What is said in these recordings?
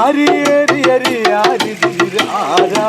ആരി ഏരി അരി ആരി ആരാ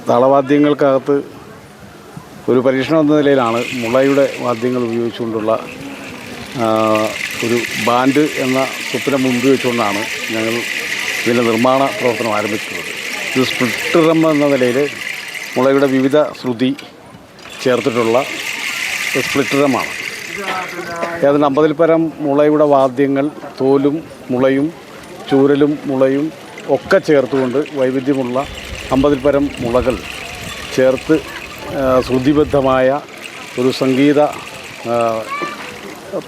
താളവാദ്യങ്ങൾക്കകത്ത് ഒരു പരീക്ഷണം എന്ന നിലയിലാണ് മുളയുടെ വാദ്യങ്ങൾ ഉപയോഗിച്ചുകൊണ്ടുള്ള ഒരു ബാൻഡ് എന്ന സ്വപ്നം മുൻപ് വെച്ചുകൊണ്ടാണ് ഞങ്ങൾ ഇതിൻ്റെ നിർമ്മാണ പ്രവർത്തനം ആരംഭിച്ചിട്ടുള്ളത്. ഇത് സ്പ്ലിറ്റ് ഡ്രം എന്ന നിലയിൽ മുളയുടെ വിവിധ ശ്രുതി ചേർത്തിട്ടുള്ള സ്പ്ലിറ്റ് ഡ്രമ്മാണ്. ഏതാണ്ട് 50-ൽ പരം മുളയുടെ വാദ്യങ്ങൾ തോലും മുളയും ചൂരലും മുളയും ഒക്കെ ചേർത്തുകൊണ്ട് വൈവിധ്യമുള്ള 50-ൽ പരം മുളകൾ ചേർത്ത് ശ്രുതിബദ്ധമായ ഒരു സംഗീത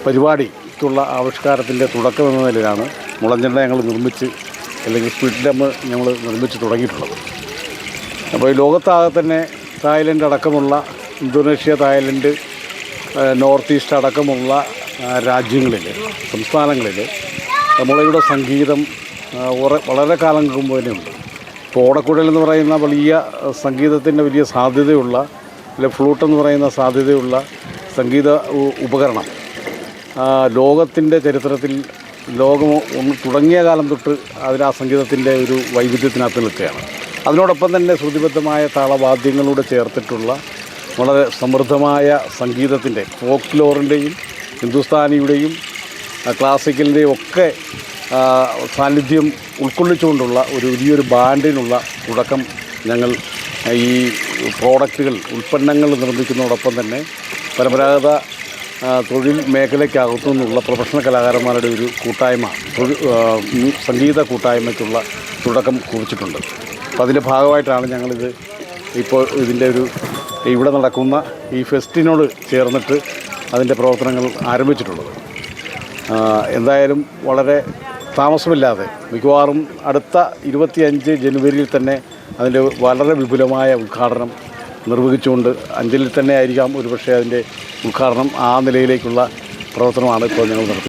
പരിപാടിക്കുള്ള ആവിഷ്കാരത്തിൻ്റെ തുടക്കം എന്ന നിലയിലാണ് മുളഞ്ചെണ്ട ഞങ്ങൾ നിർമ്മിച്ച് അല്ലെങ്കിൽ സ്പ്ലിറ്റ് ഡ്രം ഞങ്ങൾ നിർമ്മിച്ച് തുടങ്ങിയിട്ടുള്ളത്. അപ്പോൾ ഈ ലോകത്താകെ തന്നെ തായ്ലൻഡ് അടക്കമുള്ള ഇന്തോനേഷ്യ, തായ്ലൻഡ്, നോർത്ത് ഈസ്റ്റ് അടക്കമുള്ള രാജ്യങ്ങളിൽ, സംസ്ഥാനങ്ങളിൽ മുളയുടെ സംഗീതം വളരെ കാലം മുമ്പ് തന്നെയുണ്ട്. ഇപ്പോൾ ഓടക്കുഴൽ എന്ന് പറയുന്ന വലിയ സംഗീതത്തിൻ്റെ വലിയ സാധ്യതയുള്ള, അല്ലെ ഫ്ലൂട്ട് എന്ന് പറയുന്ന സാധ്യതയുള്ള സംഗീത ഉപകരണം ലോകത്തിൻ്റെ ചരിത്രത്തിൽ ലോകം തുടങ്ങിയ കാലം തൊട്ട് ആ സംഗീതത്തിൻ്റെ ഒരു വൈവിധ്യത്തിനകത്ത് നിൽക്കുകയാണ്. അതിനോടൊപ്പം തന്നെ ശ്രുതിബദ്ധമായ താളവാദ്യങ്ങളൂടെ ചേർത്തിട്ടുള്ള വളരെ സമൃദ്ധമായ സംഗീതത്തിൻ്റെ ഫോക്ക് ലോറിൻ്റെയും ഹിന്ദുസ്ഥാനിയുടെയും ക്ലാസിക്കലിൻ്റെയും ഒക്കെ സാന്നിധ്യം ഉൾക്കൊള്ളിച്ചുകൊണ്ടുള്ള ഒരു വലിയൊരു ബാൻഡിനുള്ള തുടക്കം ഞങ്ങൾ ഈ പ്രോഡക്റ്റുകൾ, ഉൽപ്പന്നങ്ങൾ നിർമ്മിക്കുന്നതോടൊപ്പം തന്നെ പരമ്പരാഗത തൊഴിൽ മേഖലയ്ക്കകത്തു നിന്നുള്ള പ്രൊഫഷണൽ കലാകാരന്മാരുടെ ഒരു കൂട്ടായ്മ, സംഗീത കൂട്ടായ്മയ്ക്കുള്ള തുടക്കം കുറിച്ചിട്ടുണ്ട്. അപ്പോൾ അതിൻ്റെ ഭാഗമായിട്ടാണ് ഞങ്ങളിത് ഇപ്പോൾ ഇതിൻ്റെ ഇവിടെ നടക്കുന്ന ഈ ഫെസ്റ്റിനോട് ചേർന്നിട്ട് അതിൻ്റെ പ്രവർത്തനങ്ങൾ ആരംഭിച്ചിട്ടുള്ളത്. എന്തായാലും വളരെ താമസമില്ലാതെ മിക്കവാറും അടുത്ത 25 ജനുവരിയിൽ തന്നെ അതിൻ്റെ വളരെ വിപുലമായ ഉദ്ഘാടനം നിർവഹിച്ചുകൊണ്ട് 5-ൽ തന്നെ ആയിരിക്കാം ഒരുപക്ഷെ അതിൻ്റെ ഉദ്ഘാടനം. ആ നിലയിലേക്കുള്ള പ്രവർത്തനമാണ് ഇപ്പോൾ ഞങ്ങൾ നടത്തുന്നത്.